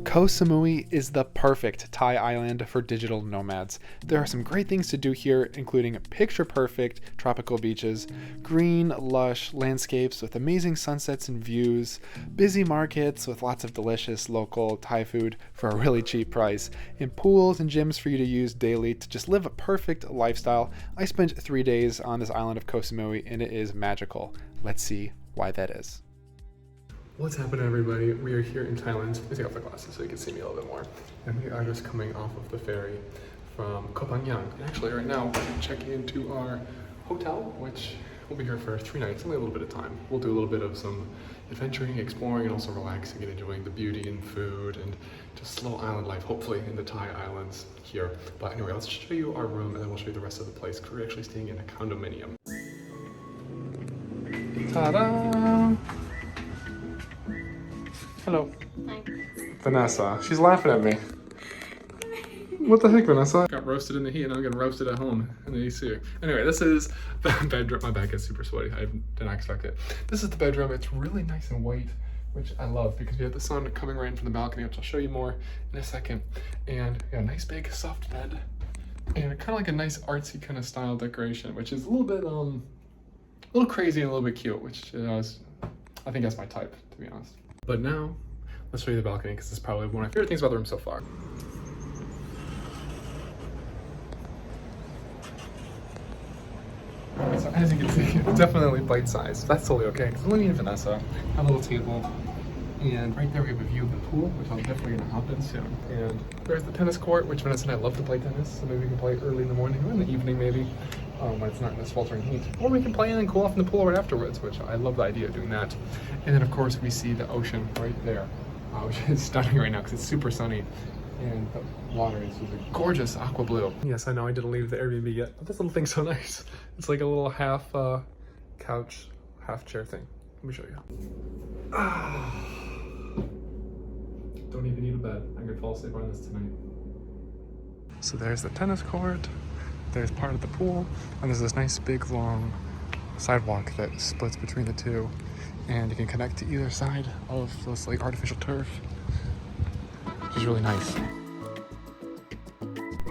Koh Samui is the perfect Thai island for digital nomads. There are some great things to do here, including picture-perfect tropical beaches, green, lush landscapes with amazing sunsets and views, busy markets with lots of delicious local Thai food for a really cheap price, and pools and gyms for you to use daily to just live a perfect lifestyle. I spent 3 days on this island of Koh Samui and it is magical. Let's see why that is. What's happening, everybody? We are here in Thailand. Let me take off my glasses so you can see me a little bit more. And we are just coming off of the ferry from Koh Samui. And actually right now we're checking into our hotel, which we'll be here for 3 nights, only a little bit of time. We'll do a little bit of some adventuring, exploring, and also relaxing and enjoying the beauty and food and just slow island life, hopefully in the Thai islands here. But anyway, let's show you our room and then we'll show you the rest of the place because we're actually staying in a condominium. Ta-da! Hello. Hi. Vanessa. She's laughing at me. What the heck, Vanessa? Got roasted in the heat and I'm getting roasted at home in the AC. Anyway, this is the bedroom. My back is super sweaty. I did not expect it. This is the bedroom. It's really nice and white, which I love because we have the sun coming right in from the balcony, which I'll show you more in a second. And a nice big soft bed and kind of like a nice artsy kind of style decoration, which is a little crazy and a little bit cute, which is, I think that's my type, to be honest. But now, let's show you the balcony because it's probably one of my favorite things about the room so far. Alright, so as you can see, it's definitely bite-sized. That's totally okay because only me and Vanessa have a little table. And right there we have a view of the pool, which I'm definitely gonna hop in soon. And there's the tennis court, which Vanessa and I love to play tennis. So maybe we can play early in the morning or in the evening maybe, when it's not in the sweltering heat. Or we can play in and cool off in the pool right afterwards, which I love the idea of doing that. And then of course we see the ocean right there, which is stunning right now because it's super sunny. And the water is just a gorgeous aqua blue. Yes, I know I didn't leave the Airbnb yet, but this little thing's so nice. It's like a little half couch, half chair thing. Let me show you. Don't even need a bed. I'm gonna fall asleep on this tonight. So there's the tennis court, there's part of the pool, and there's this nice big long sidewalk that splits between the two. And you can connect to either side of this like artificial turf, which is really nice.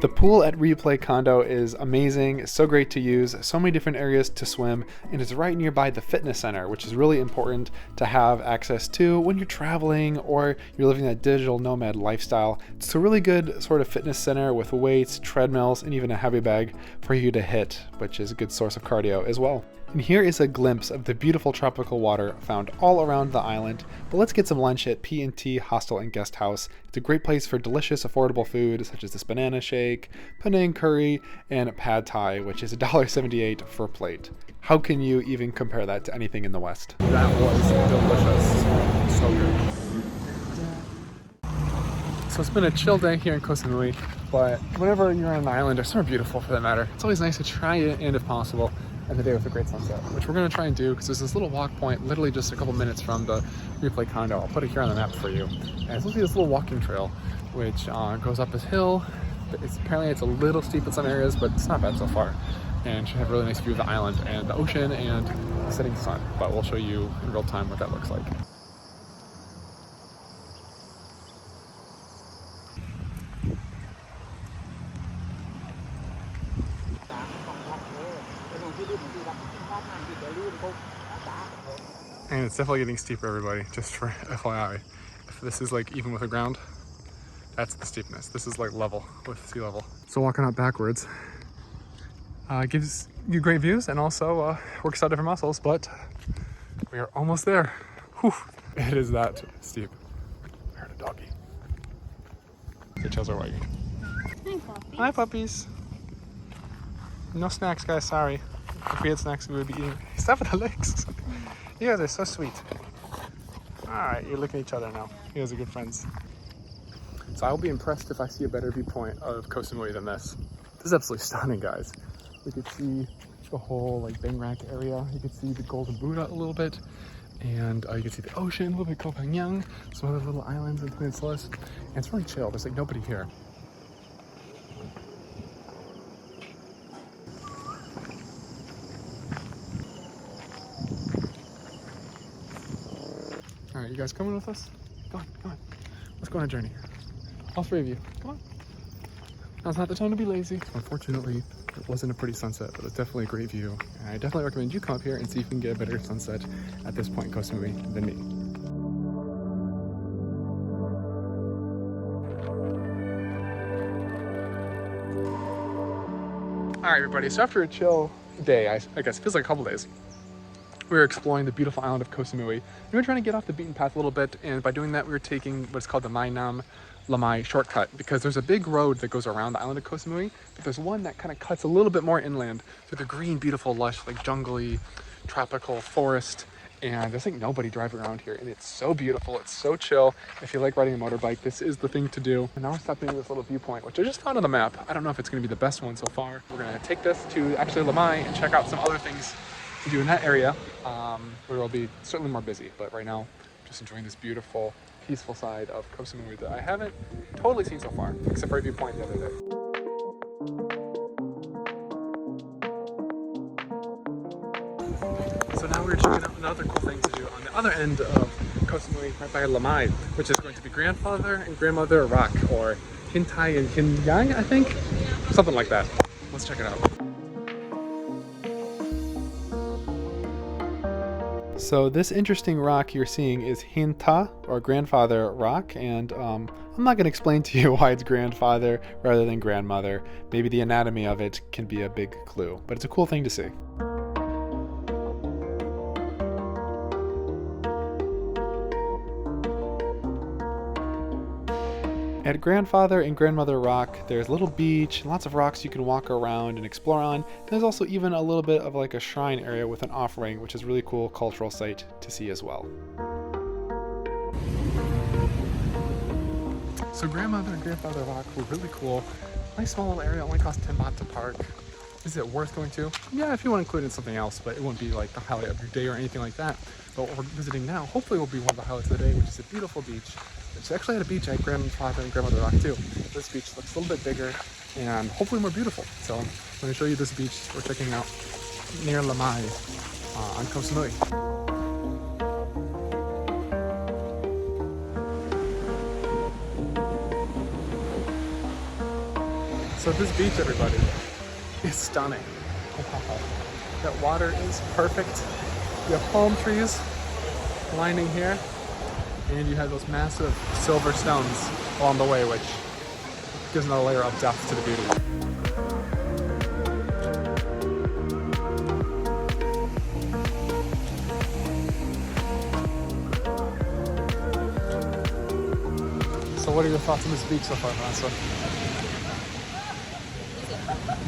The pool at Replay Condo is amazing, it's so great to use, so many different areas to swim, and it's right nearby the fitness center, which is really important to have access to when you're traveling or you're living that digital nomad lifestyle. It's a really good sort of fitness center with weights, treadmills, and even a heavy bag for you to hit, which is a good source of cardio as well. And here is a glimpse of the beautiful tropical water found all around the island. But let's get some lunch at P&T Hostel and Guest House. It's a great place for delicious, affordable food such as this banana shake, Penang curry, and pad thai, which is $1.78 for a plate. How can you even compare that to anything in the West? That was delicious. So good. So it's been a chill day here in Koh Samui, but whenever you're on an island, or somewhere beautiful for that matter, it's always nice to try it, and if possible, end the day with a great sunset, which we're going to try and do because there's this little walk point literally just a couple minutes from the Replay Condo. I'll put it here on the map for you. And it's supposed to be this little walking trail which goes up this hill. Apparently it's a little steep in some areas, but it's not bad so far. And should have a really nice view of the island and the ocean and the setting sun. But we'll show you in real time what that looks like. And it's definitely getting steeper, everybody, just for FYI. If this is like even with the ground, that's the steepness. This is like level with sea level. So walking up backwards gives you great views and also works out different muscles, but we are almost there. Whew. It is that steep. I heard a doggy. The tails are wagging. Hi, puppy. Hi, puppies. No snacks, guys, sorry. If we had snacks, we would be eating. Stop with the legs. You guys are so sweet. Alright, you're looking at each other now. You guys are good friends. So I'll be impressed if I see a better viewpoint of Koh Samui than this. This is absolutely stunning, guys. You could see the whole like Bang Rack area. You could see the Golden Buddha a little bit. And you can see the ocean, a little bit Koh Phangan, some other little islands and peninsulas. And it's really chill. There's like nobody here. All right, you guys coming with us? Come on, come on. Let's go on a journey. All three of you, come on. Now's not the time to be lazy. Unfortunately, it wasn't a pretty sunset, but it's definitely a great view. And I definitely recommend you come up here and see if you can get a better sunset at this point in Koh Samui than me. All right, everybody, so after a chill day, I guess it feels like a couple days, we were exploring the beautiful island of Koh Samui. And we were trying to get off the beaten path a little bit, and by doing that, we were taking what's called the Mai Nam Lamai shortcut, because there's a big road that goes around the island of Koh Samui, but there's one that kind of cuts a little bit more inland through the green, beautiful, lush, like jungly, tropical forest, and there's like nobody driving around here, and it's so beautiful, it's so chill. If you like riding a motorbike, this is the thing to do. And now we're stopping at this little viewpoint, which I just found on the map. I don't know if it's going to be the best one so far. We're going to take this to actually Lamai and check out some other things to do in that area, where it'll be certainly more busy, but right now, just enjoying this beautiful, peaceful side of Koh Samui that I haven't totally seen so far, except for a viewpoint the other day. So now we're checking out another cool thing to do on the other end of Koh Samui, right by Lamai, which is going to be Grandfather and Grandmother Rock, or Hintai and Hinyang, I think? Something like that. Let's check it out. So this interesting rock you're seeing is Hinta, or Grandfather Rock, and I'm not going to explain to you why it's grandfather rather than grandmother. Maybe the anatomy of it can be a big clue, but it's a cool thing to see. At Grandfather and Grandmother Rock, there's a little beach and lots of rocks you can walk around and explore on. And there's also even a little bit of like a shrine area with an offering, which is a really cool cultural site to see as well. So Grandmother and Grandfather Rock were really cool. Nice small little area, only cost 10 baht to park. Is it worth going to? Yeah, if you want to include in something else, but it won't be like the highlight of your day or anything like that. But what we're visiting now, hopefully will be one of the highlights of the day, which is a beautiful beach. It's actually at a beach at Grandfather and Grandmother Rock too. This beach looks a little bit bigger and hopefully more beautiful. So I'm going to show you this beach we're checking out near Lamai on Koh Samui. So this beach, everybody, is stunning. Wow. That water is perfect. You have palm trees lining here, and you have those massive silver stones along the way, which gives another layer of depth to the beauty. So what are your thoughts on this beach so far, Vanessa?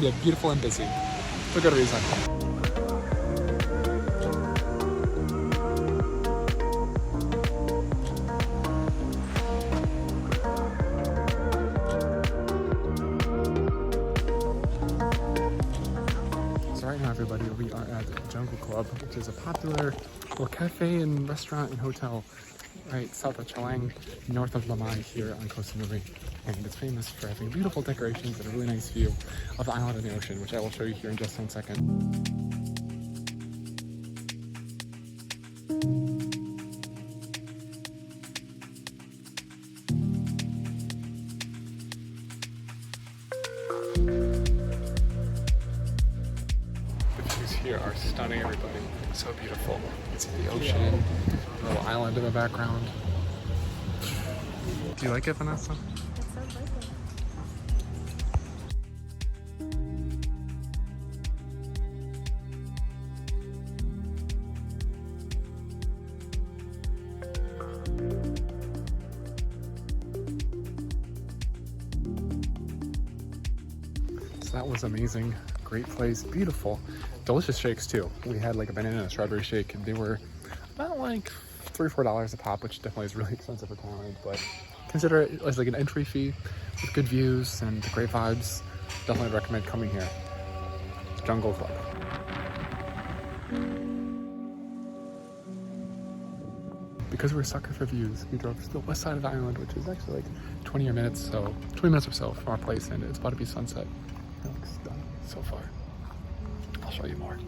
Yeah, beautiful and busy. For good reason. So right now, everybody, we are at Jungle Club, which is a popular little cafe and restaurant and hotel right south of Chaweng, north of Lamai here on Koh Samui. And it's famous for having beautiful decorations and a really nice view of the island and the ocean, which I will show you here in just 1 second. The views here are stunning, everybody. So beautiful. You can see the ocean, a little island in the background. Do you like it, Vanessa? That was amazing. Great place, beautiful, delicious shakes too. We had like a banana and a strawberry shake, and they were about like $3 or $4 a pop, which definitely is really expensive for Thailand, but consider it as like an entry fee with good views and great vibes. Definitely recommend coming here. Jungle Club. Because we're a sucker for views, we drove to the west side of the island, which is actually like 20 minutes or so from our place, and it's about to be sunset. It looks stunning so far. I'll show you more.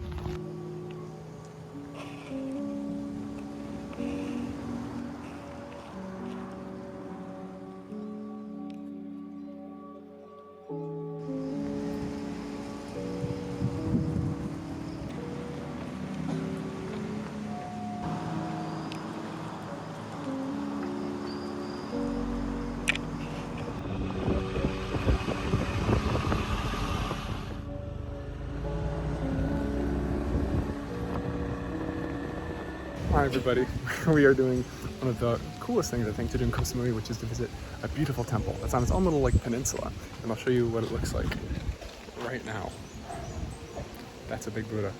Hi everybody, we are doing one of the coolest things I think to do in Koh Samui, which is to visit a beautiful temple that's on its own little like peninsula, and I'll show you what it looks like right now. That's a big Buddha.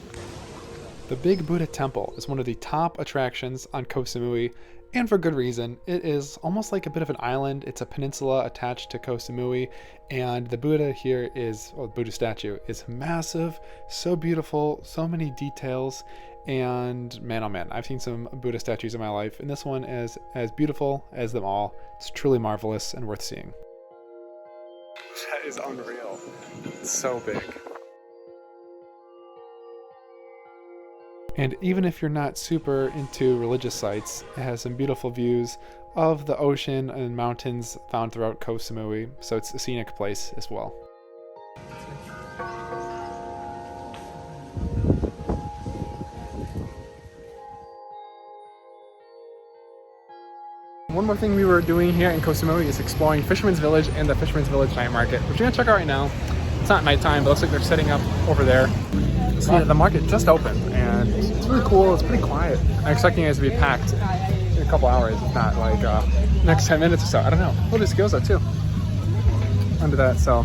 The Big Buddha Temple is one of the top attractions on Koh Samui, and for good reason. It is almost like a bit of an island. It's a peninsula attached to Koh Samui, and the Buddha here is, well, the Buddha statue is massive, so beautiful, so many details, and man oh man, I've seen some Buddha statues in my life, and this one is as beautiful as them all. It's truly marvelous and worth seeing. That is unreal. It's so big. And even if you're not super into religious sites, it has some beautiful views of the ocean and mountains found throughout Koh Samui, so it's a scenic place as well. One more thing we were doing here in Koh Samui is exploring Fisherman's Village and the Fisherman's Village night market, which we're gonna check out right now. It's not nighttime, but it looks like they're setting up over there. So yeah, the market just opened, and it's really cool. It's pretty quiet. I'm expecting it to be packed in a couple hours, if not like next 10 minutes or so. I don't know. Oh, there's gyoza too under that, so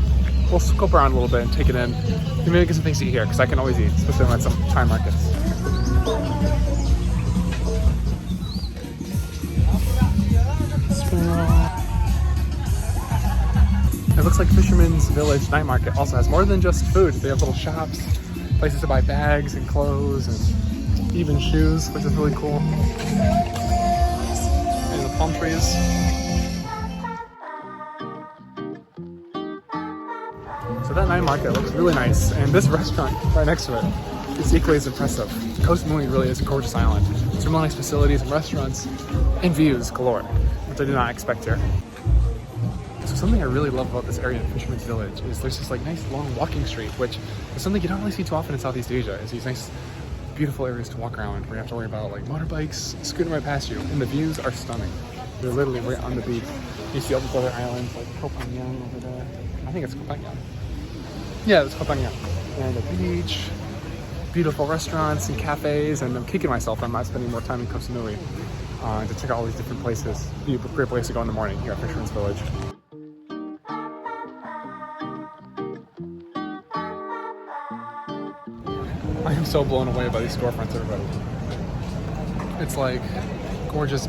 we'll scope around a little bit and take it in. Maybe get some things to eat here, because I can always eat, especially at some Thai markets. It looks like Fisherman's Village night market also has more than just food. They have little shops, places to buy bags and clothes and even shoes, which is really cool. And the palm trees. So that night market looks really nice, and this restaurant right next to it is equally as impressive. Koh Samui really is a gorgeous island. There's really nice facilities and restaurants and views galore, which I did not expect here. So something I really love about this area in Fisherman's Village is there's this like nice long walking street, which is something you don't really see too often in Southeast Asia, is these nice beautiful areas to walk around where you have to worry about like motorbikes scooting right past you, and the views are stunning. They're literally right on the beach. You see all these other islands like Koh Phangan over there. I think it's Koh Phangan. Yeah, it's Koh Phangan. And the beach, beautiful restaurants and cafes, and I'm kicking myself I'm not spending more time in Koh Samui to check out all these different places. It'd be a great place to go in the morning here at Fisherman's Village. I am so blown away by these storefronts, everybody. It's like gorgeous,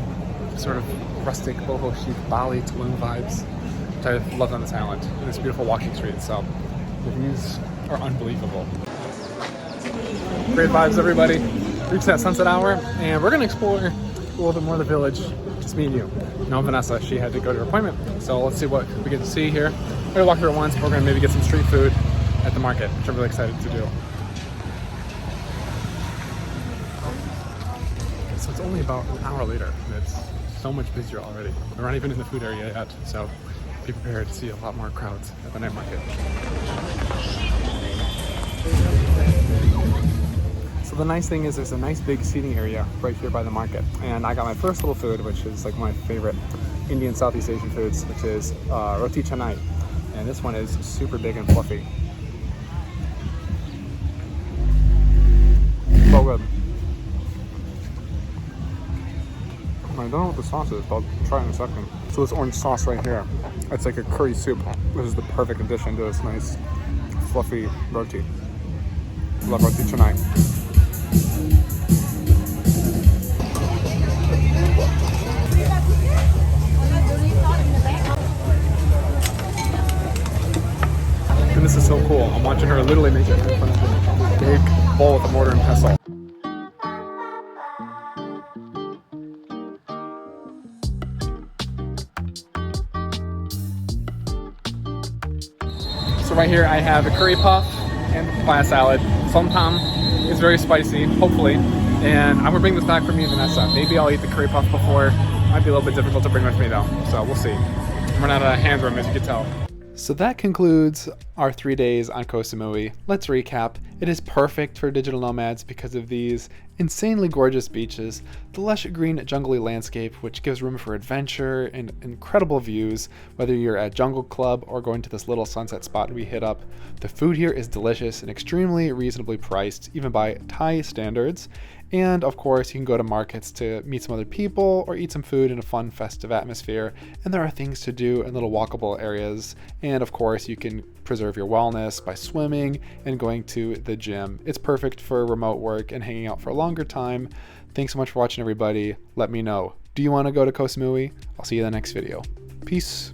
sort of rustic boho chic Bali Tulum vibes, which I love on this island. And this beautiful walking street, so the views are unbelievable. Great vibes, everybody. Reached that sunset hour, and we're gonna explore a little bit more of the village. Just me and you. No, Vanessa, she had to go to her appointment, so let's see what we get to see here. We're gonna walk through it once, but we're gonna maybe get some street food at the market, which I'm really excited to do. So it's only about an hour later, and it's so much busier already. We're not even in the food area yet, so be prepared to see a lot more crowds at the night market. So the nice thing is there's a nice big seating area right here by the market, and I got my first little food, which is like my favorite Indian Southeast Asian foods, which is roti canai, and this one is super big and fluffy. So good. I don't know what the sauce is, but I'll try it in a second. So this orange sauce right here, it's like a curry soup. This is the perfect addition to this nice fluffy roti. Love roti canai. And this is so cool. I'm watching her literally make it in front of a big bowl with a mortar and pestle. So right here I have a curry puff and papaya salad. Som tam is very spicy, hopefully. And I'm gonna bring this back for me and Vanessa. Maybe I'll eat the curry puff before. Might be a little bit difficult to bring with me though, so we'll see. I'm running out of hand room, as you can tell. So that concludes our 3 days on Koh Samui. Let's recap. It is perfect for digital nomads because of these insanely gorgeous beaches, the lush green jungly landscape which gives room for adventure and incredible views, whether you're at Jungle Club or going to this little sunset spot we hit up. The food here is delicious and extremely reasonably priced, even by Thai standards. And of course, you can go to markets to meet some other people or eat some food in a fun, festive atmosphere. And there are things to do in little walkable areas. And of course, you can preserve your wellness by swimming and going to the gym. It's perfect for remote work and hanging out for a longer time. Thanks so much for watching, everybody. Let me know. Do you want to go to Koh Samui? I'll see you in the next video. Peace.